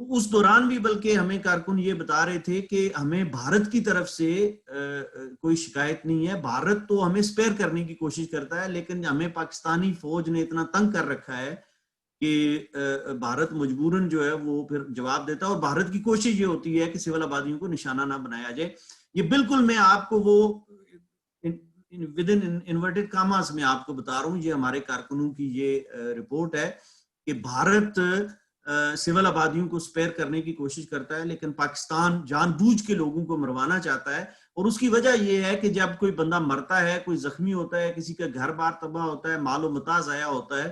اس دوران بھی بلکہ ہمیں کارکن یہ بتا رہے تھے کہ ہمیں بھارت کی طرف سے کوئی شکایت نہیں ہے، بھارت تو ہمیں سپیئر کرنے کی کوشش کرتا ہے، لیکن ہمیں پاکستانی فوج نے اتنا تنگ کر رکھا ہے کہ بھارت مجبوراً جو ہے وہ پھر جواب دیتا ہے، اور بھارت کی کوشش یہ ہوتی ہے کہ سول آبادیوں کو نشانہ نہ بنایا جائے۔ یہ بالکل میں آپ کو وہ ود ان انورٹڈ کاماز میں آپ کو بتا رہا ہوں، یہ ہمارے کارکنوں کی یہ رپورٹ ہے کہ بھارت سول آبادیوں کو سپیئر کرنے کی کوشش کرتا ہے، لیکن پاکستان جان بوجھ کے لوگوں کو مروانا چاہتا ہے، اور اس کی وجہ یہ ہے کہ جب کوئی بندہ مرتا ہے، کوئی زخمی ہوتا ہے، کسی کا گھر بار تباہ ہوتا ہے، مال و متاع ضائع ہوتا ہے،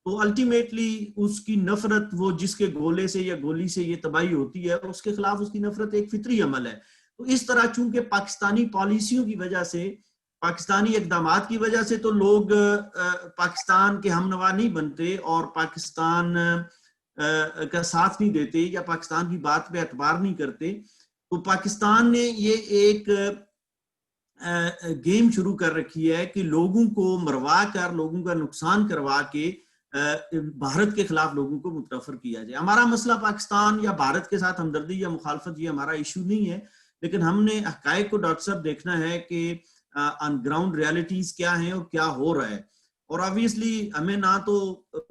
تو الٹیمیٹلی اس کی نفرت، وہ جس کے گولے سے یا گولی سے یہ تباہی ہوتی ہے، اس کے خلاف اس کی نفرت ایک فطری عمل ہے۔ تو اس طرح چونکہ پاکستانی پالیسیوں کی وجہ سے، پاکستانی اقدامات کی وجہ سے تو لوگ پاکستان کے ہم نوا نہیں بنتے اور پاکستان کا ساتھ نہیں دیتے یا پاکستان کی بات پہ اعتبار نہیں کرتے، تو پاکستان نے یہ ایک گیم شروع کر رکھی ہے کہ لوگوں کو مروا کر، لوگوں کا نقصان کروا کے بھارت کے خلاف لوگوں کو متنفر کیا جائے۔ ہمارا مسئلہ پاکستان یا بھارت کے ساتھ ہمدردی یا مخالفت یہ ہمارا ایشو نہیں ہے، لیکن ہم نے حقائق کو ڈاکٹر صاحب دیکھنا ہے کہ آن گراؤنڈ ریالٹیز کیا ہیں اور کیا ہو رہا ہے۔ اور آبویسلی ہمیں نہ تو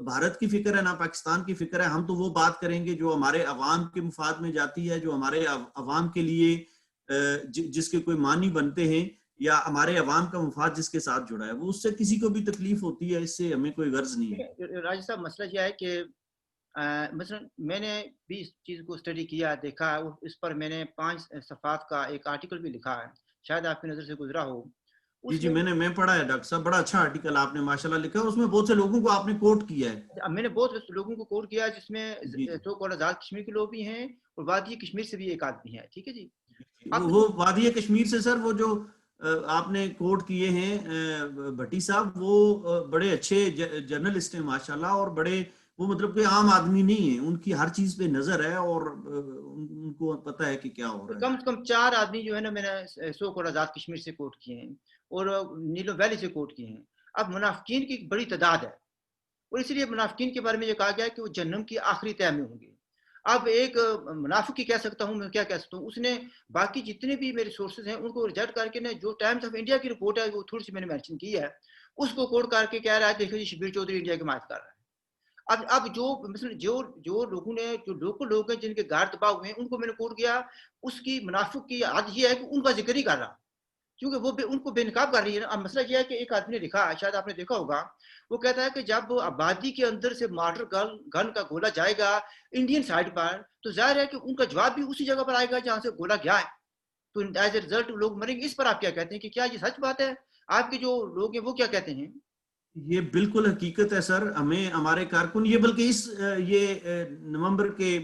بھارت کی فکر ہے نہ پاکستان کی فکر ہے، ہم تو وہ بات کریں گے جو ہمارے عوام کے مفاد میں جاتی ہے، جو ہمارے عوام کے لیے جس کے کوئی معنی بنتے ہیں، یا ہمارے عوام کا مفاد جس کے ساتھ جڑا ہے، وہ اس سے کسی کو بھی تکلیف ہوتی ہے، اس سے ہمیں کوئی غرض نہیں ہے۔ راجہ صاحب مسئلہ یہ ہے کہ مثلا میں نے بھی اس چیز کو اسٹڈی کیا، دیکھا، اس پر میں نے 5 صفحات کا ایک آرٹیکل بھی لکھا ہے، شاید آپ کی نظر سے گزرا ہو۔ جی اس جی، میں پڑھا ہے ڈاکٹر صاحب، بڑا اچھا آرٹیکل آپ نے ماشاءاللہ لکھا ہے، اس میں بہت سے لوگوں کو آپ نے کوٹ کیا ہے۔ میں نے بہت لوگوں کو کوٹ کیا، جس میں جی جی تو آزاد کشمیر کے لوگ بھی ہیں اور وادی کشمیر سے بھی ایک آدمی ہے، ٹھیک ہے جی۔ جی، اب وہ وادی کشمیر سے سر، وہ جو آپ نے کوٹ کیے ہیں بھٹی صاحب، وہ بڑے اچھے جرنلسٹ ہیں ماشاءاللہ، اور بڑے وہ مطلب کہ عام آدمی نہیں ہیں، ان کی ہر چیز پہ نظر ہے اور ان کو پتہ ہے کہ کیا ہو رہا کم ہے۔ سے کم 4 آدمی جو ہے نا، میں نے سو کوڑ آزاد کشمیر سے کوٹ کیے ہیں اور نیلو ویلی سے کوٹ کیے ہیں۔ اب منافقین کی بڑی تعداد ہے، اور اسی لیے منافقین کے بارے میں یہ کہا گیا ہے کہ وہ جہنم کی آخری تہہ میں ہوں گے۔ اب ایک منافق کی کہہ سکتا ہوں میں، کیا کہہ سکتا ہوں، اس نے باقی جتنے بھی میرے سورسز ہیں ان کو ریجیکٹ کر کے، جو ٹائمز آف انڈیا کی رپورٹ ہے وہ تھوڑی سی میں نے مینشن کی ہے، اس کو کوٹ کر کے کہہ رہا ہے دیکھو جی شبیر چودھری انڈیا کی حمایت کر رہا ہے۔ اب جو مثلا جو لوگوں نے، جو لوکل لوگ ہیں جن کے گھر تباہ ہوئے ہیں، ان کو میں نے کوٹ کیا، اس کی منافق کی حد یہ ہے کہ ان کا ذکر ہی کر رہا، کیونکہ وہ ان کو بے نقاب کر رہی ہے نا۔ اب مسئلہ یہ ہے کہ ایک آدمی نے لکھا، شاید آپ نے دیکھا ہوگا، وہ کہتا ہے کہ جب آبادی کے اندر سے مارٹر گن کا گولا جائے گا انڈین سائڈ پر، تو ظاہر ہے کہ ان کا جواب بھی اسی جگہ پر آئے گا جہاں سے گولا گیا ہے، تو ایز اے ریزلٹ لوگ مریں گے۔ اس پر آپ کیا کہتے ہیں کہ کیا یہ سچ بات ہے؟ آپ کے جو لوگ ہیں وہ کیا کہتے ہیں؟ یہ بالکل حقیقت ہے سر، ہمیں ہمارے کارکن یہ بلکہ یہ نومبر کے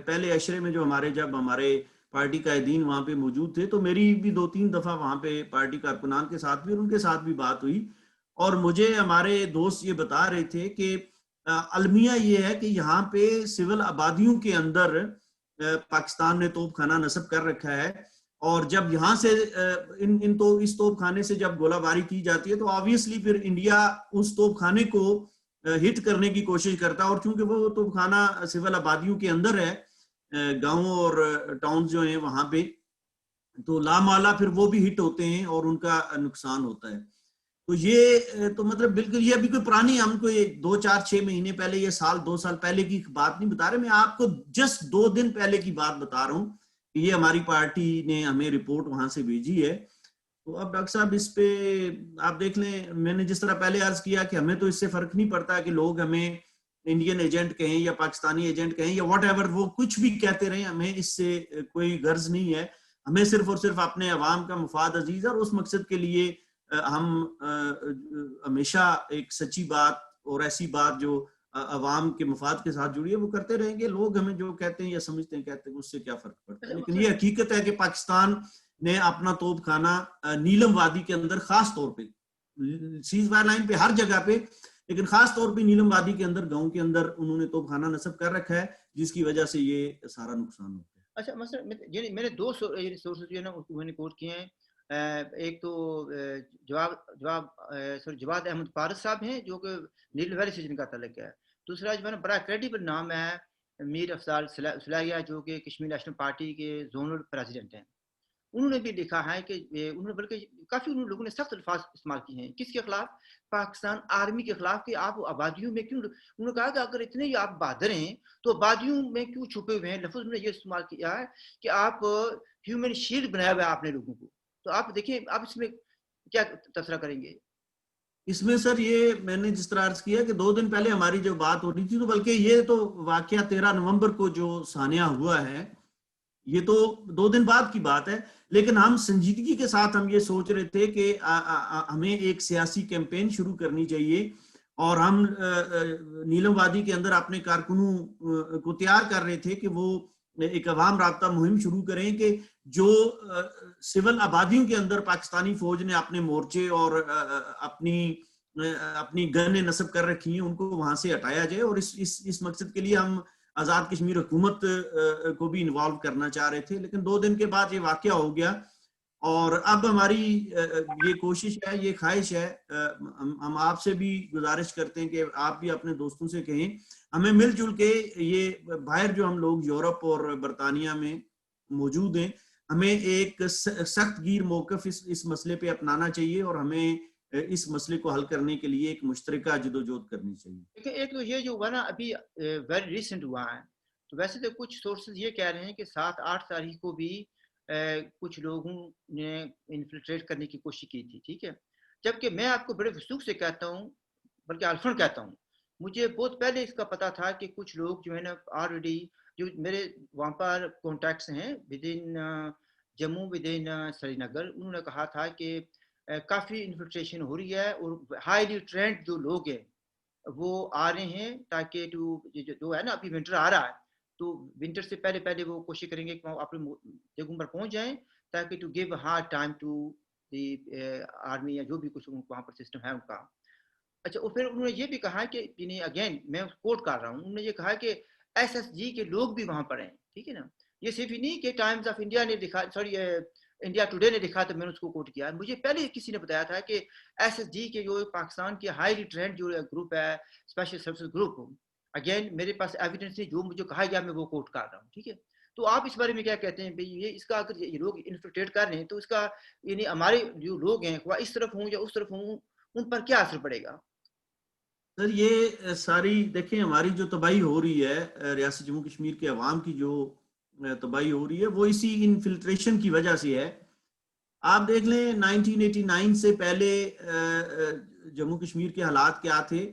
پہلے عشرے میں جو جب ہمارے پارٹی قائدین وہاں پہ موجود تھے، تو میری بھی 2-3 دفعہ وہاں پہ پارٹی کارکنان کے ساتھ بھی اور ان کے ساتھ بھی بات ہوئی، اور مجھے ہمارے دوست یہ بتا رہے تھے کہ المیہ یہ ہے کہ یہاں پہ سول آبادیوں کے اندر پاکستان نے توپ خانہ نصب کر رکھا ہے، اور جب یہاں سے اس توپ خانے سے جب گولہ باری کی جاتی ہے تو آبویسلی پھر انڈیا اس توپ خانے کو ہٹ کرنے کی کوشش کرتا ہے، اور چونکہ وہ توپ خانہ سول آبادیوں کے اندر ہے، گاؤں اور ٹاؤنز جو ہیں وہاں پہ، تو لامالا پھر وہ بھی ہٹ ہوتے ہیں اور ان کا نقصان ہوتا ہے۔ تو یہ تو مطلب بالکل یہ ابھی کوئی پرانی، ہم کو 2-4-6 مہینے پہلے، یہ سال 2 سال پہلے کی بات نہیں بتا رہے، میں آپ کو جسٹ 2 دن پہلے کی بات بتا رہا ہوں کہ یہ ہماری پارٹی نے ہمیں رپورٹ وہاں سے بھیجی ہے۔ تو اب ڈاکٹر صاحب اس پہ آپ دیکھ لیں، میں نے جس طرح پہلے عرض کیا کہ ہمیں تو اس سے فرق نہیں پڑتا کہ لوگ ہمیں انڈین ایجنٹ کہیں یا پاکستانی ایجنٹ کہیں یا واٹ ایور، وہ کچھ بھی کہتے رہیں، ہمیں اس سے کوئی غرض نہیں ہے۔ ہمیں صرف اور صرف اپنے عوام کا مفاد عزیز ہے، اور اس مقصد کے لیے ہم ہمیشہ ایک سچی بات اور ایسی بات جو عوام کے مفاد کے ساتھ جڑی ہے وہ کرتے رہیں گے۔ لوگ ہمیں جو کہتے ہیں یا سمجھتے ہیں کہتے ہیں، اس سے کیا فرق پڑتا ہے، لیکن یہ حقیقت ہے کہ پاکستان نے اپنا توپ خانہ نیلم وادی کے اندر، خاص طور پہ سیز فائر لائن پہ ہر جگہ پہ، لیکن خاص طور پہ نیلم وادی کے اندر، گاؤں کے اندر انہوں نے توپ خانہ نصب کر رکھا ہے، جس کی وجہ سے یہ سارا نقصان ہوتا ہے۔ اچھا مثلا میں نے 2 سورسز جو ہے نا میں نے کوٹ کیے ہیں۔ ایک تو جواد احمد فارس صاحب ہیں جو کہ نیل ویلی سے جن کا تعلق ہے۔ دوسرا جو ہے نا بڑا کریڈیبل نام ہے میر افضال سلایا جو کہ کشمیر نیشنل پارٹی کے زونل پریزیڈنٹ ہیں، انہوں نے بھی لکھا ہے کہ انہوں نے بلکہ کافی ان لوگوں نے سخت الفاظ استعمال کیے ہیں کس کے خلاف، پاکستان آرمی کے خلاف، کہ آپ آبادیوں میں کیوں، انہوں نے کہا کہ اگر اتنے ہی آپ بہادر ہیں تو آبادیوں میں کیوں چھپے ہوئے ہیں، لفظ میں نے یہ استعمال کیا ہے کہ آپ ہیومن شیلڈ بنایا ہوا ہے آپ نے لوگوں کو. تو آپ دیکھیں آپ اس میں کیا تبصرہ کریں گے؟ اس میں سر یہ میں نے جس طرح عرض کیا کہ 2 دن پہلے ہماری جو بات ہو رہی تھی، تو بلکہ یہ تو واقعہ 13 نومبر کو جو سانحہ ہوا ہے یہ تو 2 دن بعد کی بات ہے، لیکن ہم سنجیدگی کے ساتھ ہم یہ سوچ رہے تھے کہ ہمیں ایک سیاسی کیمپین شروع کرنی چاہیے، اور ہم نیلم وادی کے اندر اپنے کارکنوں کو تیار کر رہے تھے کہ وہ ایک عوام رابطہ مہم شروع کریں کہ جو سول آبادیوں کے اندر پاکستانی فوج نے اپنے مورچے اور اپنی گن نصب کر رکھی ہیں ان کو وہاں سے ہٹایا جائے، اور اس مقصد کے لیے ہم آزاد کشمیر حکومت کو بھی انوالو کرنا چاہ رہے تھے، لیکن 2 دن کے بعد یہ واقعہ ہو گیا، اور اب ہماری یہ کوشش ہے، یہ خواہش ہے، ہم آپ سے بھی گزارش کرتے ہیں کہ آپ بھی اپنے دوستوں سے کہیں ہمیں مل جل کے یہ باہر جو ہم لوگ یورپ اور برطانیہ میں موجود ہیں، ہمیں ایک سخت گیر موقف اس مسئلے پہ اپنانا چاہیے، اور ہمیں اس مسئلے کو حل کرنے کے لیے ایک مشترکہ جدوجہد کرنی چاہیے. دیکھیں ایک تو یہ جو ہوا نا ابھی ویری ریسنٹ ہوا ہے، تو ویسے تو کچھ سورسز یہ کہہ رہے ہیں کہ 7-8 تاریخ کو بھی کچھ لوگوں نے انفلٹریٹ کرنے کی کوشش کی تھی، ٹھیک ہے، جبکہ میں آپ کو بڑے وثوق سے کہتا ہوں، بلکہ الفن کہتا ہوں، مجھے بہت پہلے اس کا پتا تھا کہ کچھ لوگ جو ہے نا آلریڈی جو میرے وہاں پر کانٹیکٹس ہیں with in Jammu with in Srinagar, انہوں نے کہا تھا کہ کافی انفلٹریشن ہو رہی ہے اور ہائیلی ٹرینڈ جو لوگ ہیں وہ آ رہے ہیں تاکہ جو ہے نا ابھی ونٹر آ رہا ہے تو ونٹر سے پہلے پہلے وہ کوشش کریں گے کہ وہ اپنے جگہوں پر پہنچ جائیں تاکہ to give hard time to the army یا جو بھی کچھ وہاں پر سسٹم ہے ان کا. اچھا، اور پھر انہوں نے یہ بھی کہا کہ اگین میں کوٹ کر رہا ہوں، انہوں نے یہ کہا کہ ایس ایس جی کے لوگ بھی وہاں پر ہیں، ٹھیک ہے نا، یہ صرف ہی نہیں کہ ٹائمز آف انڈیا نے لکھا، سوری انڈیا ٹوڈے نے لکھا تو میں نے اس کو کوٹ کیا، مجھے پہلے کسی نے بتایا تھا کہ ایس ایس جی کے جو پاکستان کے ہائیلی ٹرینڈ جو گروپ ہے اسپیشل سروسز گروپ، اگین میرے پاس ایویڈنس ہے، جو مجھے کہا گیا میں وہ کوٹ کر رہا ہوں، ٹھیک ہے. تو آپ اس بارے میں کیا کہتے ہیں بھئی یہ اس کا اگر یہ لوگ انفلٹریٹ کر رہے ہیں تو اس کا یعنی ہمارے جو لوگ ہیں وہ اس طرف ہوں یا اس طرف ہوں ان پر کیا اثر پڑے گا؟ سر یہ ساری دیکھیں ہماری جو تباہی ہو رہی ہے ریاست جموں کشمیر کے عوام کی جو تباہی ہو رہی ہے وہ اسی انفلٹریشن کی وجہ سے ہے. آپ دیکھ لیں 1989 سے پہلے جموں کشمیر کے حالات کیا تھے،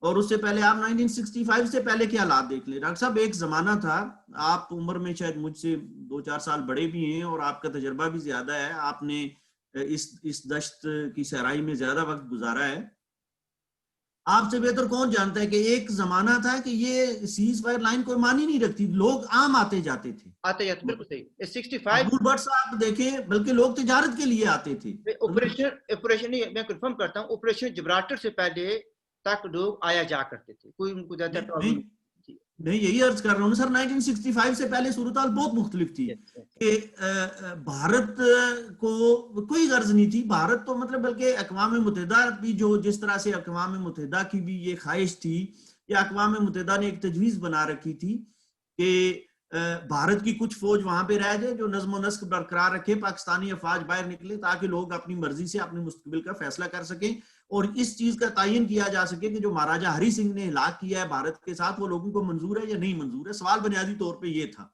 اور اس سے پہلے آپ 1965 سے پہلے کے حالات دیکھ لیں. ڈاکٹر صاحب ایک زمانہ تھا، آپ عمر میں شاید مجھ سے 2-4 سال بڑے بھی ہیں اور آپ کا تجربہ بھی زیادہ ہے، آپ نے اس دشت کی صحرائی میں زیادہ وقت گزارا ہے. آپ سے بہتر کون جانتا ہے کہ ایک زمانہ تھا کہ یہ سیز فائر لائن کوئی مانی نہیں رکھتی، لوگ عام آتے جاتے تھے. آتے جاتے، بالکل صحیح. 65 مقبول بٹ صاحب دیکھیں بلکہ لوگ تجارت کے لیے آتے تھے. آپریشن نہیں میں کنفرم کرتا ہوں، آپریشن جبراٹر سے پہلے تک لوگ آیا جا کرتے تھے، کوئی ان کو زیادہ پرابلم نہیں. میں یہی عرض کر رہا ہوں سر، 1965 سے پہلے صورتحال بہت مختلف تھی کہ بھارت کو کوئی غرض نہیں تھی. بھارت تو مطلب بلکہ اقوام متحدہ بھی جو جس طرح سے اقوام متحدہ کی بھی یہ خواہش تھی یا اقوام متحدہ نے ایک تجویز بنا رکھی تھی کہ بھارت کی کچھ فوج وہاں پہ رہ جائے جو نظم و نسق برقرار رکھے، پاکستانی افواج باہر نکلے تاکہ لوگ اپنی مرضی سے اپنے مستقبل کا فیصلہ کر سکیں، اور اس چیز کا تعین کیا جا سکے کہ جو مہاراجا ہری سنگھ نے ہلاک کیا ہے بھارت کے ساتھ وہ لوگوں کو منظور ہے یا نہیں منظور ہے. سوال بنیادی طور پہ یہ تھا،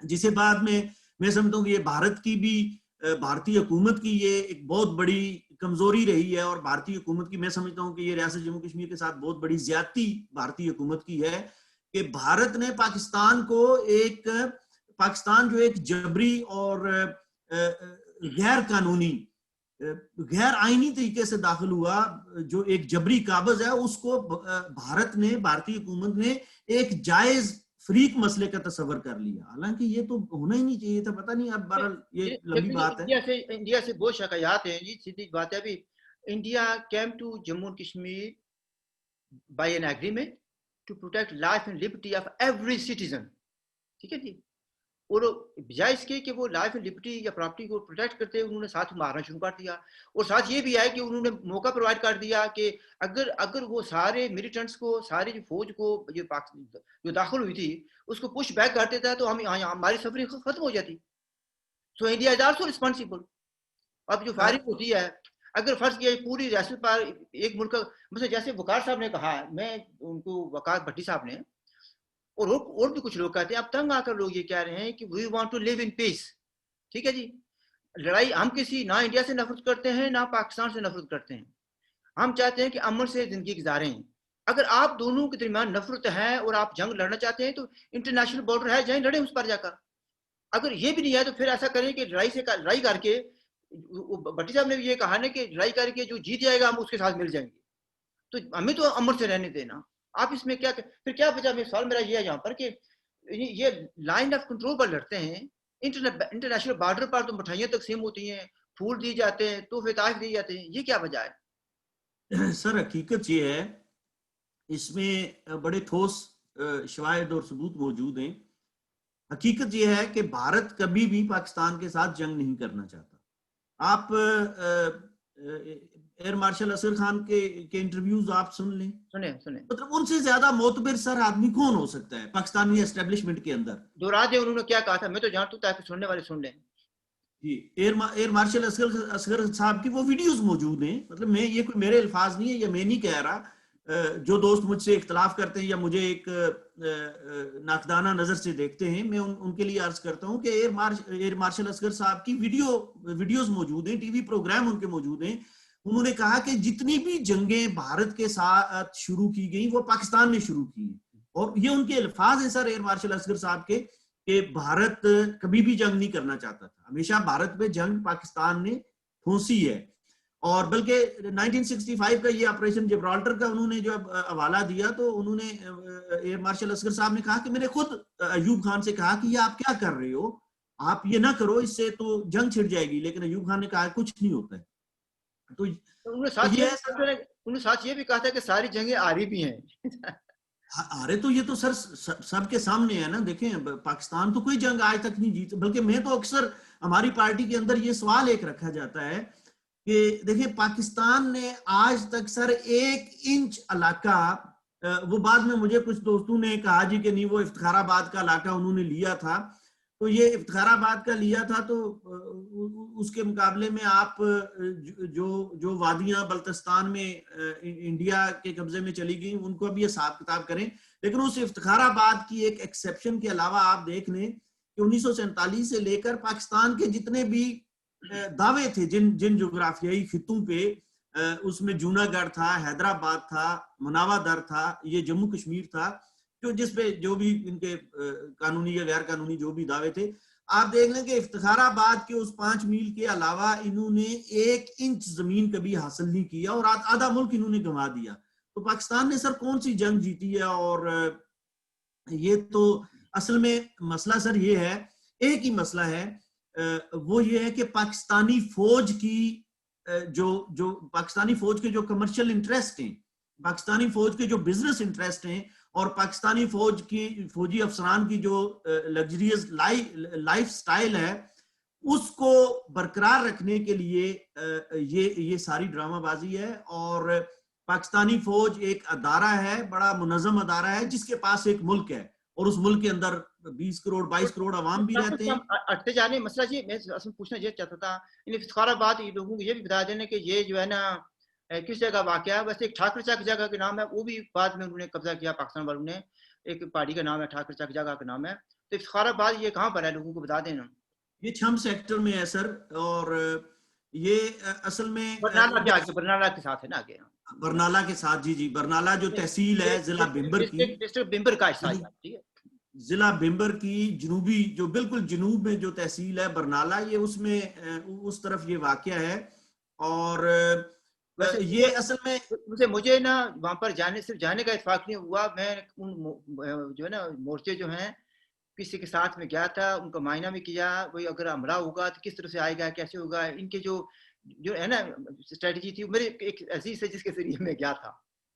جسے بعد میں سمجھتا ہوں کہ یہ بھارت کی بھی بھارتی حکومت کی یہ ایک بہت بڑی کمزوری رہی ہے، اور بھارتی حکومت کی میں سمجھتا ہوں کہ یہ ریاست جموں کشمیر کے ساتھ بہت بڑی زیادتی بھارتی حکومت کی ہے کہ بھارت نے پاکستان جو ایک جبری اور غیر قانونی غیر آئینی طریقے سے داخل ہوا، جو ایک جبری قابض ہے، اس کو بھارتی حکومت نے ایک جائز فریق مسئلے کا تصور کر لیا، حالانکہ یہ تو ہونا ہی نہیں چاہیے تھا. پتہ نہیں اب بہرحال یہ لمبی بات ہے. انڈیا سے بہت شکایات ہیں جی، سیدھی بات ہے. ابھی India came to Jammu Kashmir by an agreement to protect life and liberty of every citizen, ٹھیک ہے جی. اور بجائے اس کے کہ وہ لائف اینڈ لبرٹی یا پراپرٹی کو پروٹیکٹ کرتے انہوں نے ساتھ مارنا شروع کر دیا. اور ساتھ یہ بھی ہے کہ انہوں نے موقع پرووائڈ کر دیا کہ اگر وہ سارے ملیٹنٹس کو, ساری جو فوج کو جو داخل ہوئی تھی اس کو پش بیک کر دیتا تو ہماری سفرنگ ختم ہو جاتی. So India is also responsible. اب جو فائرنگ ہوتی ہے, اگر فرض کیا پوری ریاست پر ایک ملک, مثلا جیسے وقار صاحب نے کہا, میں ان کو وقار بھٹی صاحب نے اور بھی کچھ لوگ کہتے ہیں, اب تنگ آ کر لوگ یہ کہہ رہے ہیں کہ وی وانٹ ٹو لیو ان پیس. ٹھیک ہے جی, لڑائی ہم کسی نہ انڈیا سے نفرت کرتے ہیں نہ پاکستان سے نفرت کرتے ہیں, ہم چاہتے ہیں کہ امن سے زندگی گزاریں. اگر آپ دونوں کے درمیان نفرت ہے اور آپ جنگ لڑنا چاہتے ہیں تو انٹرنیشنل بارڈر ہے, جائیں لڑیں اس پر جا کر. اگر یہ بھی نہیں ہے تو پھر ایسا کریں کہ لڑائی کر کے, بھٹی صاحب نے بھی یہ کہا نا کہ لڑائی کر کے جو جیت جائے گا ہم اس کے ساتھ مل جائیں گے, تو ہمیں تو امن سے رہنے دینا. آپ اس میں کیا پھر کیا بچا. سوال میرا یہ ہے یہاں پر کہ یہ لائن آف کنٹرول پر لڑتے ہیں, انٹرنیشنل بارڈر پر تو مٹھائیاں تقسیم ہوتی ہیں, پھول دی جاتے ہیں, تحفے تحائف دیے جاتے ہیں, یہ کیا وجہ ہے؟ سر حقیقت یہ ہے, اس میں بڑے ٹھوس شواہد اور ثبوت موجود ہیں. حقیقت یہ ہے کہ بھارت کبھی بھی پاکستان کے ساتھ جنگ نہیں کرنا چاہتا. آپ ایئر مارشل اصغر خان کے انٹرویوز آپ سن لیں, سنیں مطلب ان سے زیادہ معتبر سر آدمی کون ہو سکتا ہے پاکستانی اسٹیبلشمنٹ کے اندر. دورا دیں انہوں نے کیا کہا تھا, میں تو جانتا ہوں تاکہ سننے والے سن لیں. جی, ایئر مارشل اصغر صاحب کی وہ ویڈیوز موجود ہیں. مطلب میں یہ کوئی میرے الفاظ نہیں ہے, یہ میں نہیں کہہ رہا. جو دوست مجھ سے اختلاف کرتے ہیں یا مجھے ایک ناقدانہ نظر سے دیکھتے ہیں, میں ان کے لیے عرض کرتا ہوں کہ ایئر مارشل اصغر صاحب کی ویڈیوز موجود ہیں, ٹی وی پروگرام ان کے موجود ہیں. انہوں نے کہا کہ جتنی بھی جنگیں بھارت کے ساتھ شروع کی گئیں وہ پاکستان نے شروع کی ہیں. اور یہ ان کے الفاظ ہیں سر ایئر مارشل اصغر صاحب کے, کہ بھارت کبھی بھی جنگ نہیں کرنا چاہتا تھا, ہمیشہ بھارت پہ جنگ پاکستان نے پھونسی ہے. اور بلکہ 1965 کا یہ آپریشن جبرالٹر کا انہوں نے جب حوالہ دیا تو انہوں نے ایئر مارشل اصغر صاحب نے کہا کہ میں نے خود ایوب خان سے کہا کہ یہ آپ کیا کر رہے ہو, آپ یہ نہ کرو, اس سے تو جنگ چھڑ جائے گی. لیکن ایوب خان نے کہا کچھ نہیں ہوتا ہے. تو انہوں نے ساتھ یہ بھی کہا تھا کہ ساری جنگیں آ رہی بھی ہیں. ارے تو یہ تو سر سب کے سامنے ہے نا. دیکھیں پاکستان تو کوئی جنگ آج تک نہیں جیت, بلکہ میں تو اکثر ہماری پارٹی کے اندر یہ سوال ایک رکھا جاتا ہے کہ دیکھیں پاکستان نے آج تک سر 1 انچ علاقہ, وہ بعد میں مجھے کچھ دوستوں نے کہا جی کہ نہیں وہ افتخار آباد کا علاقہ انہوں نے لیا تھا, تو یہ افتخار آباد کا لیا تھا تو اس کے مقابلے میں آپ جو وادیاں بلتستان میں انڈیا کے قبضے میں چلی گئیں ان کو اب یہ حساب کتاب کریں. لیکن اس افتخار آباد کی ایک ایکسیپشن کے علاوہ آپ دیکھ لیں کہ 1947 سے لے کر پاکستان کے جتنے بھی دعوے تھے جن جغرافیائی خطوں پہ, اس میں جونا گڑھ تھا, حیدرآباد تھا, مناوا در تھا, یہ جموں کشمیر تھا, جس پہ جو بھی ان کے قانونی یا غیر قانونی جو بھی دعوے تھے, آپ دیکھ لیں کہ افتخار آباد کے اس 5 میل کے علاوہ انہوں نے 1 انچ زمین کبھی حاصل نہیں کیا اور آدھا ملک انہوں نے گنوا دیا. تو پاکستان نے سر کون سی جنگ جیتی ہے؟ اور یہ تو اصل میں مسئلہ سر یہ ہے, ایک ہی مسئلہ ہے, وہ یہ ہے کہ پاکستانی فوج کی جو پاکستانی فوج کے جو کمرشل انٹرسٹ ہیں, پاکستانی فوج کے جو بزنس انٹرسٹ ہیں, اور پاکستانی فوجی افسران کی جو لگژریس لائف سٹائل ہے اس کو برقرار رکھنے کے لیے یہ ساری ڈرامہ بازی ہے. اور پاکستانی فوج ایک ادارہ ہے, بڑا منظم ادارہ ہے, جس کے پاس ایک ملک ہے اور اس ملک کے اندر 20 کروڑ 22 کروڑ عوام بھی رہتے ہیں. اٹھتے جانے مسئلہ جی میں پوچھنا یہ چاہتا تھا, افتخار آباد لوگوں کو یہ بھی بتا دینا کہ یہ جو ہے نا کس جگہ واقع ہے. ویسے ایک ٹھاکر چک جگہ کا نام ہے, وہ بھی بعد میں انہوں نے قبضہ کیا پاکستان والوں نے, ایک پہاڑی کا نام ہے ٹھاکر چک جگہ کا نام ہے. تو افتخار آباد یہ کہاں پر ہے, لوگوں کو بتا دینا. یہ چھم سیکٹر میں ہے سر, اور یہ اصل میں برنالہ کے ساتھ ہے نا, آگے برنالہ کے ساتھ. جی برنالہ جو تحصیل ہے ضلع بھمبر کی, ڈسٹرکٹ بھمبر کا حصہ ہے, ضلع بھمبر کی جنوبی جو بالکل جنوب میں جو تحصیل ہے برنالہ, یہ اس میں اس طرف یہ واقع ہے. اور یہ اصل میں مجھے نا وہاں پر صرف جانے کا اتفاق نہیں ہوا, میں جو ہے نا مورچے جو ہیں کسی کے ساتھ میں گیا تھا, ان کا معائنہ بھی کیا, وہی اگر حملہ ہوگا تو کس طرح سے آئے گا, کیسے ہوگا, ان کے جو ہے نا اسٹریٹجی تھی. میرے ایک عزیز ہے جس کے ذریعے میں گیا تھا,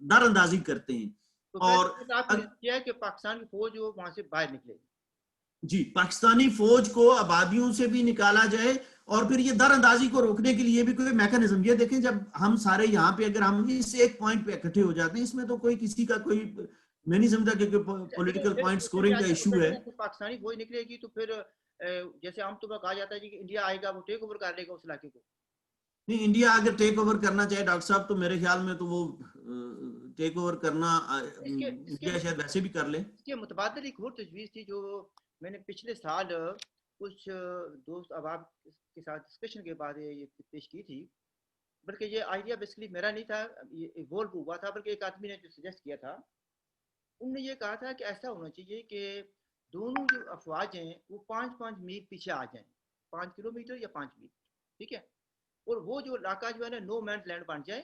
در اندازی کرتے ہیں. تو اور آپ نے کیا ہے کہ پاکستان کی فوج وہ وہاں سے باہر نکلے. جی, پاکستانی فوج کو آبادیوں سے بھی نکالا جائے, اور پھر یہ در اندازی کو روکنے کے لیے بھی کوئی میکانزم. یہ دیکھیں جب ہم سارے یہاں پہ اگر ہم اس ایک پوائنٹ پہ اکٹھے ہو جاتے ہیں, اس میں تو کوئی کسی کا کوئی, میں نہیں سمجھتا کہ پولیٹیکل پوائنٹ سکورنگ کا ایشو ہے. پاکستانی فوج نکلے گی تو پھر جیسے عام طور پر کہا جاتا ہے کہ انڈیا آئے گا, وہ ٹیک اوور کر لے گا اس علاقے کو. نہیں, انڈیا اگر ٹیک اوور کرنا چاہے ڈاکٹر صاحب, تو میرے خیال میں تو وہ ٹیک اوور کرنا انڈیا شاید ویسے بھی کر لے. اس کے متبادل ایک اور تجویز تھی جو میں نے پچھلے سال کچھ دوست احباب کے ساتھ ڈسکشن کے بعد یہ پیش کی تھی, بلکہ یہ آئیڈیا بیسکلی میرا نہیں تھا, یہ ایوولو ہوا تھا, بلکہ ایک آدمی نے جو سجیسٹ کیا تھا, انہوں نے یہ کہا تھا کہ ایسا ہونا چاہیے کہ دونوں جو افواج ہیں وہ 5-5 میل پیچھے آ جائیں, 5 کلومیٹر یا 5 میل, ٹھیک ہے, اور وہ جو علاقہ جو ہے نا نو مینز لینڈ بن جائے,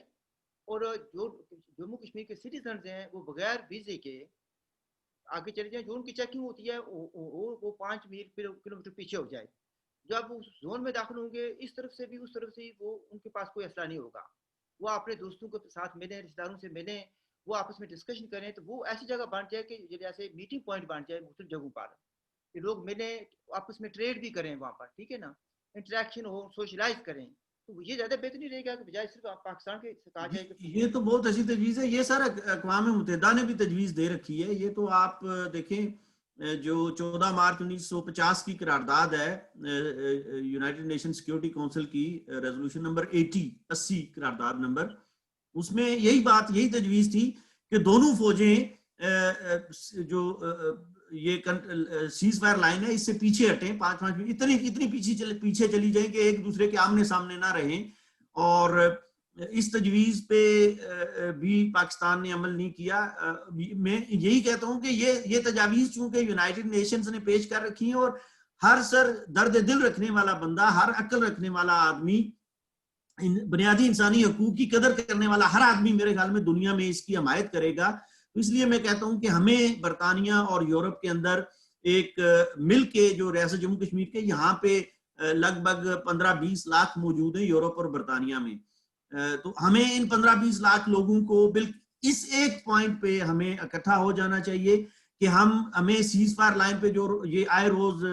اور جو جموں کشمیر کے سٹیزنز ہیں وہ بغیر ویزے کے آگے چلے جائیں, جو ان کی چیکنگ ہوتی ہے وہ 5 میل کلومیٹر پیچھے ہو جائے. جب وہ زون میں داخل ہوں گے اس طرف سے بھی اس طرف سے ہی, وہ ان کے پاس کوئی اسلحہ نہیں ہوگا, وہ اپنے دوستوں کے ساتھ ملیں, رشتہ داروں سے ملیں, وہ آپس میں ڈسکشن کریں, تو وہ ایسی جگہ بن جائے کہ جیسے میٹنگ پوائنٹ بن جائے مختلف جگہوں پر, کہ لوگ ملیں, آپس میں ٹریڈ بھی کریں وہاں پر, ٹھیک ہے نا, انٹریکشن ہو, سوشلائز کریں. تو یہ زیادہ بہتر نہیں رہے گا کہ بجائے صرف پاکستان کے کہا جائے کہ یہ تو بہت اچھی تجویز ہے. یہ سر اقوام متحدہ نے بھی تجویز دے رکھی ہے. یہ تو آپ دیکھیں جو 14 مارچ 1950 کی قرارداد ہے یونائٹڈ نیشن سیکیورٹی کونسل کی, ریزولوشن نمبر 80 قرارداد نمبر, اس میں یہی بات, یہی تجویز تھی کہ دونوں فوجیں جو یہ سیز فائر لائن ہے اس سے پیچھے ہٹیں, 5-5 اتنی پیچھے چلی جائیں کہ ایک دوسرے کے آمنے سامنے نہ رہیں. اور اس تجویز پہ بھی پاکستان نے عمل نہیں کیا. میں یہی کہتا ہوں کہ یہ تجاویز چونکہ یونائٹڈ نیشنز نے پیش کر رکھی ہیں, اور ہر سر درد دل رکھنے والا بندہ, ہر عقل رکھنے والا آدمی, بنیادی انسانی حقوق کی قدر کرنے والا ہر آدمی میرے خیال میں دنیا میں اس کی حمایت کرے گا. اس لیے میں کہتا ہوں کہ ہمیں برطانیہ اور یورپ کے اندر ایک مل کے, جو ریاست جموں کشمیر کے یہاں پہ لگ بھگ 15-20 لاکھ موجود ہیں یورپ اور برطانیہ میں, تو ہمیں ان 15-20 لاکھ لوگوں کو اس ایک پوائنٹ پہ ہمیں اکٹھا ہو جانا چاہیے کہ ہمیں سیز فائر لائن پہ جو یہ آئے روز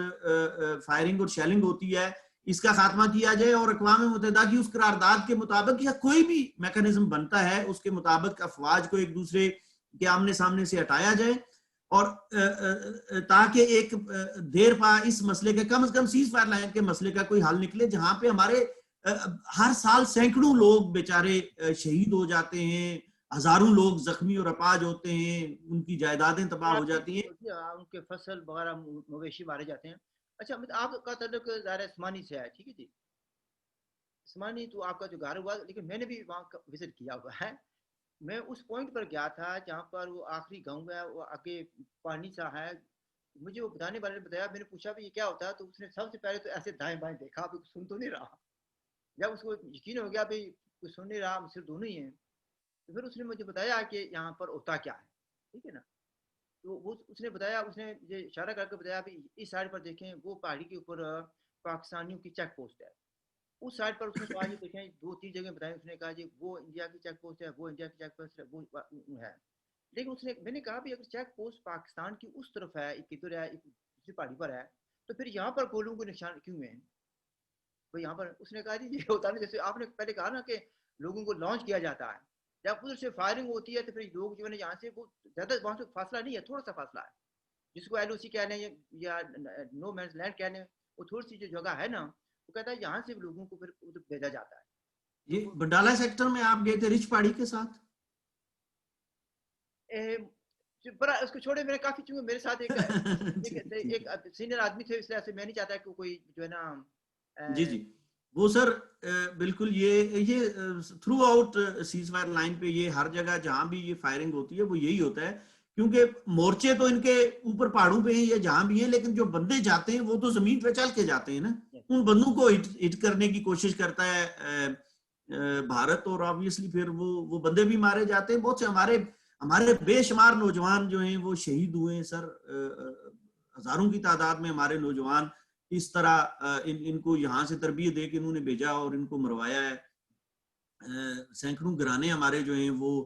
فائرنگ اور شیلنگ ہوتی ہے اس کا خاتمہ کیا جائے, اور اقوام متحدہ کی اس قرارداد کے مطابق یا کوئی بھی میکانزم بنتا ہے اس کے مطابق افواج کو ایک دوسرے کے آمنے سامنے سے ہٹایا جائے, اور تاکہ ایک دیر پا اس مسئلے کے کم از کم سیز فائر لائن کے مسئلے کا کوئی حل نکلے, جہاں پہ ہمارے ہر سال سینکڑوں لوگ بیچارے شہید ہو جاتے ہیں, ہزاروں لوگ زخمی اور اپاہج ہوتے ہیں, ان کی جائیدادیں تباہ ہو جاتی ہیں, ان کے فصل وغیرہ مویشی مارے جاتے ہیں. اچھا, آپ کا تعلق ظاہر عثمانی سے ہے, ٹھیک ہے جی, عثمانی تو آپ کا جو گھر ہوا, لیکن میں نے بھی وہاں وزٹ کیا ہوا ہے. میں اس پوائنٹ پر گیا تھا جہاں پر وہ آخری گاؤں ہے, وہ آگے پانی سا ہے, مجھے وہ بتانے والے نے بتایا, میں نے پوچھا بھی یہ کیا ہوتا ہے, تو اس نے سب سے پہلے تو ایسے دائیں بائیں دیکھا, ابھی سن تو نہیں رہا. جب اس کو یقین ہو گیا بھائی کچھ سن نہیں رہا, صرف دونوں ہی ہیں, تو پھر اس نے مجھے بتایا کہ یہاں پر ہوتا کیا ہے, ٹھیک ہے نا. تو وہ اس نے بتایا, اس نے یہ اشارہ کر کے بتایا بھی اس سائڈ پر دیکھیں وہ پہاڑی کے اوپر پاکستانیوں کی چیک پوسٹ ہے, اس سائڈ پر اس نے کہا یہ دیکھیں 2-3 جگہ بتائیں, اس نے کہا جی وہ انڈیا کی چیک پوسٹ ہے, وہ انڈیا کی چیک پوسٹ ہے, وہ ہے. لیکن اس نے, میں نے کہا بھی اگر چیک پوسٹ پاکستان کی اس طرف ہے, ایک ادھر ہے, ایک دوسری پہاڑی پر ہے, تو پھر یہاں پر گولوں کے نشان کیوں ہیں یہاں پر. اس نے کہا جی یہ ہوتا ہے جیسے آپ نے پہلے کہا نا کہ لوگوں کو لانچ کیا جاتا ہے, جب ادھر سے فائرنگ ہوتی ہے تو پھر لوگ جو ہے یہاں سے, وہ زیادہ وہاں سے فاصلہ نہیں ہے, تھوڑا سا فاصلہ ہے, جس کو ایل او سی کہہ لیں یا نو مینز لینڈ کہہ لیں, وہ تھوڑی سی جو جگہ ہے نا, وہ کہتا ہے یہاں سے لوگوں کو پھر ادھر بھیجا جاتا ہے. یہ بنڈالا سیکٹر میں آپ گئے تھے رچ پہاڑی کے ساتھ, اس کو چھوڑے, میرے کافی, چونکہ میرے ساتھ ایک سینئر آدمی تھے, اس لیے سے میں نہیں چاہتا کہ کوئی جو ہے نا جی وہ سر بالکل یہ through out cease fire line پہ یہ ہر جگہ جہاں بھی یہ فائرنگ ہوتی ہے وہ یہی ہوتا ہے, کیونکہ مورچے تو ان کے اوپر پہاڑوں پہ ہیں یا جہاں بھی ہیں, لیکن جو بندے جاتے ہیں وہ تو زمین پہ چل کے جاتے ہیں نا, ان بندوں کو ہٹ کرنے کی کوشش کرتا ہے بھارت, اور آبویسلی پھر وہ بندے بھی مارے جاتے ہیں. بہت سے ہمارے بے شمار نوجوان جو ہیں وہ شہید ہوئے ہیں سر, ہزاروں کی تعداد میں ہمارے نوجوان اس طرح ان کو یہاں سے تربیت دے کے انہوں نے بھیجا اور ان کو مروایا ہے. سینکڑوں گھرانے ہمارے جو ہیں وہ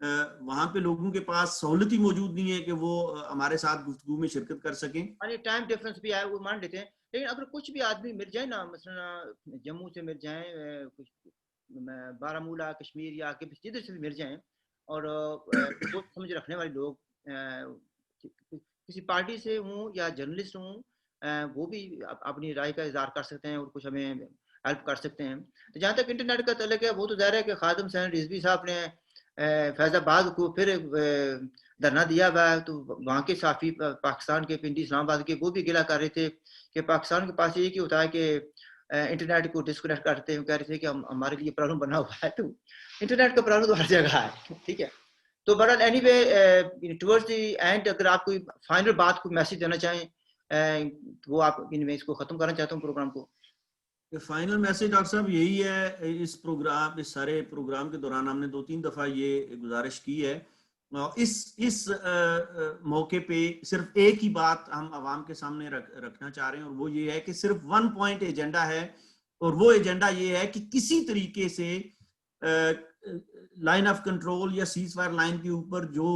وہاں پہ لوگوں کے پاس سہولت ہی موجود نہیں ہے کہ وہ ہمارے ساتھ گفتگو میں شرکت کر سکیں. ٹائم ڈفرینس بھی ہے وہ مان لیتے ہیں, لیکن اگر کچھ بھی آدمی مل جائے نا, مثلا جموں سے مل جائیں, کچھ بارہمولہ کشمیر یا جدھر سے بھی مل جائیں, اور سوچ سمجھ رکھنے والے لوگ کسی پارٹی سے ہوں یا جرنلسٹ ہوں, وہ بھی اپنی رائے کا اظہار کر سکتے ہیں اور کچھ ہمیں ہیلپ کر سکتے ہیں. تو جہاں تک انٹرنیٹ کا تعلق ہے, وہ تو ظاہر ہے کہ خادم حسین رضوی صاحب نے فیض آباد کو پھر دھرنا دیا ہوا ہے, تو وہاں کے صحافی پاکستان کے پنڈی اسلام آباد کے وہ بھی گلا کر رہے تھے کہ پاکستان کے پاس یہ ہوتا ہے کہ انٹرنیٹ کو ڈسکنیکٹ کرتے ہیں, کہہ رہے تھے کہ ہمارے لیے پرابلم بنا ہوا ہے, تو انٹرنیٹ کا پرابلم تو ہر جگہ ہے, ٹھیک ہے. تو بہرحال any way towards the end, اگر آپ کوئی فائنل بات کو میسج دینا چاہیں وہ آپ میں اس کو ختم کرنا چاہتا ہوں پروگرام کو. فائنل میسج ڈاکٹر صاحب یہی ہے, اس سارے پروگرام کے دوران ہم نے 2-3 دفعہ یہ گزارش کی ہے, اس موقع پہ صرف ایک ہی بات ہم عوام کے سامنے رکھنا چاہ رہے ہیں, اور وہ یہ ہے کہ صرف 1 پوائنٹ ایجنڈا ہے, اور وہ ایجنڈا یہ ہے کہ کسی طریقے سے لائن آف کنٹرول یا سیز فائر لائن کے اوپر جو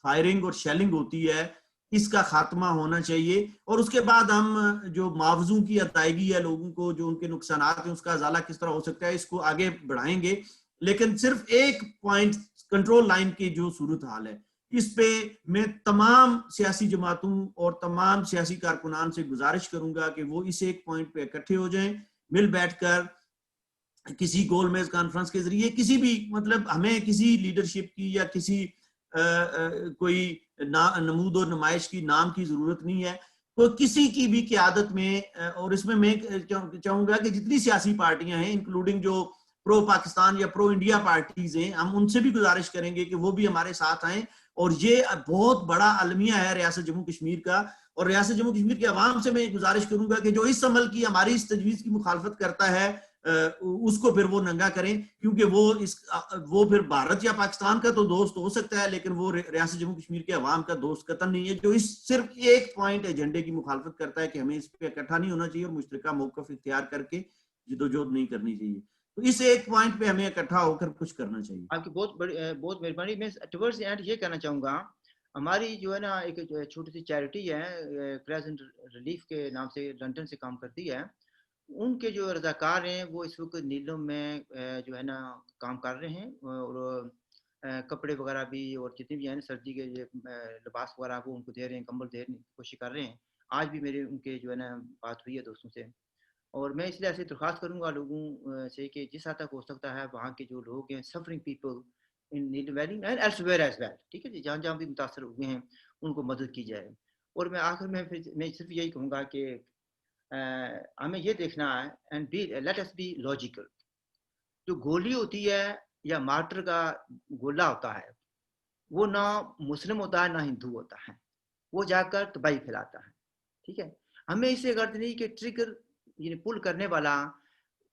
فائرنگ اور شیلنگ ہوتی ہے اس کا خاتمہ ہونا چاہیے, اور اس کے بعد ہم جو معاوضوں کی ادائیگی ہے لوگوں کو, جو ان کے نقصانات ہیں, اس کا ازالہ کس طرح ہو سکتا ہے, اس کو آگے بڑھائیں گے. لیکن صرف ایک پوائنٹ کنٹرول لائن کی جو صورتحال ہے, اس پہ میں تمام سیاسی جماعتوں اور تمام سیاسی کارکنان سے گزارش کروں گا کہ وہ اس ایک پوائنٹ پہ اکٹھے ہو جائیں, مل بیٹھ کر کسی گول میز کانفرنس کے ذریعے, کسی بھی مطلب ہمیں کسی لیڈرشپ کی یا کسی کوئی نمود و نمائش کی نام کی ضرورت نہیں ہے, تو کسی کی بھی قیادت میں, اور اس میں چاہوں گا کہ جتنی سیاسی پارٹیاں ہیں انکلوڈنگ جو پرو پاکستان یا پرو انڈیا پارٹیز ہیں, ہم ان سے بھی گزارش کریں گے کہ وہ بھی ہمارے ساتھ آئیں. اور یہ بہت بڑا المیہ ہے ریاست جموں کشمیر کا, اور ریاست جموں کشمیر کے عوام سے میں گزارش کروں گا کہ جو اس عمل کی, ہماری اس تجویز کی مخالفت کرتا ہے, اس کو پھر وہ ننگا کریں, کیونکہ وہ پھر بھارت یا پاکستان کا تو دوست ہو سکتا ہے, لیکن وہ ریاست جموں کشمیر کے عوام کا دوست قطعاً نہیں ہے, جو اس صرف ایک پوائنٹ ایجنڈے کی مخالفت کرتا ہے کہ ہمیں اس پہ اکٹھا نہیں ہونا چاہیے اور مشترکہ موقف اختیار کر کے جدوجہد نہیں کرنی چاہیے. تو اس ایک پوائنٹ پہ ہمیں اکٹھا ہو کر کچھ کرنا چاہیے. آپ کی بہت مہربانی. میں ٹورڈز دی اینڈ یہ کہنا چاہوں گا, ہماری جو ہے نا ایک چھوٹی سی چیریٹی ہے پریزنٹ ریلیف کے نام سے, لندن سے کام کرتی ہے. ان کے جو رضاکار ہیں وہ اس وقت نیلم میں جو ہے نا کام کر رہے ہیں, اور کپڑے وغیرہ بھی اور جتنے بھی ہیں سردی کے لباس وغیرہ وہ ان کو دے رہے ہیں, کمبل دے رہے ہیں, کوشش کر رہے ہیں. آج بھی میرے ان کے جو ہے نا بات ہوئی ہے دوستوں سے, اور میں اس لیے ایسے درخواست کروں گا لوگوں سے کہ جس حد تک ہو سکتا ہے وہاں کے جو لوگ ہیں suffering people in Neelum valley and elsewhere as well, ٹھیک ہے جی, جہاں جہاں بھی متاثر ہوئے ہیں ان کو مدد کی جائے. اور میں آخر میں صرف یہی کہوں گا کہ ہمیں یہ دیکھنا ہے and be let us be logical. جو گولی ہوتی ہے یا مارٹر کا گولا ہوتا ہے, وہ نہ مسلم ہوتا ہے نہ ہندو ہوتا ہے, وہ جا کر تباہی پھیلاتا ہے, ٹھیک ہے. ہمیں اسے غرض نہیں کہ ٹریگر یعنی پل کرنے والا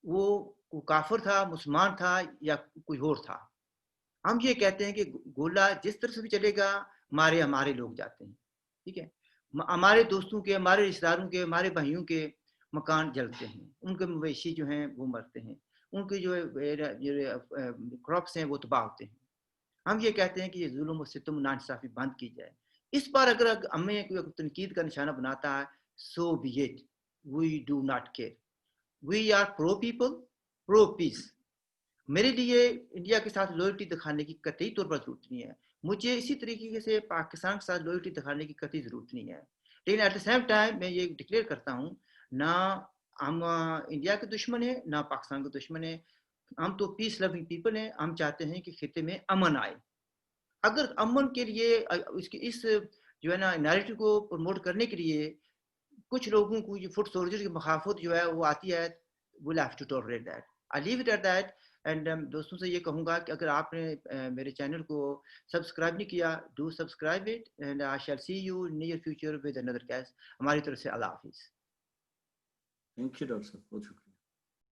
وہ کافر تھا, مسلمان تھا یا کوئی اور تھا. ہم یہ کہتے ہیں کہ گولا جس طرح سے بھی چلے گا ہمارے لوگ جاتے ہیں, ٹھیک ہے. ہمارے دوستوں کے, ہمارے رشتہ داروں کے, ہمارے بھائیوں کے مکان جلتے ہیں, ان کے مویشی جو ہیں وہ مرتے ہیں, ان کے جو کراپس ہیں وہ تباہ ہوتے ہیں. ہم یہ کہتے ہیں کہ یہ ظلم و ستم ناانصافی بند کی جائے. اس پر اگر ہمیں کوئی تنقید کا نشانہ بناتا ہے, so be it, we do not care, we are pro people, pro peace. میرے لیے انڈیا کے ساتھ لوئلٹی دکھانے کی قطعی طور پر ضرورت نہیں ہے, مجھے اسی طریقے سے پاکستان کے ساتھ لوئلٹی دکھانے کی قطعی ضرورت نہیں ہے. لیکن ایٹ دا سیم ٹائم میں یہ ڈکلیئر کرتا ہوں, نہ ہم انڈیا کے دشمن ہیں نہ پاکستان کے دشمن ہیں, ہم تو پیس لونگ پیپل ہیں. ہم چاہتے ہیں کہ خطے میں امن آئے. اگر امن کے لیے اس جو ہے نا نیریٹو کو پروموٹ کرنے کے لیے کچھ لوگوں کو یہ فٹ سولجر کی مخافت جو ہے وہ آتی ہے, we'll have to tolerate that. I leave it at that. And دوستوں سے یہ کہوں گا کہ اگر آپ نے میرے چینل کو سبسکرائب نہیں کیا, do subscribe it, and I shall see you in near future with another guest. ہماری طرف سے اللہ حافظ. تھینک یو ڈاکٹر صاحب, بہت شکریہ.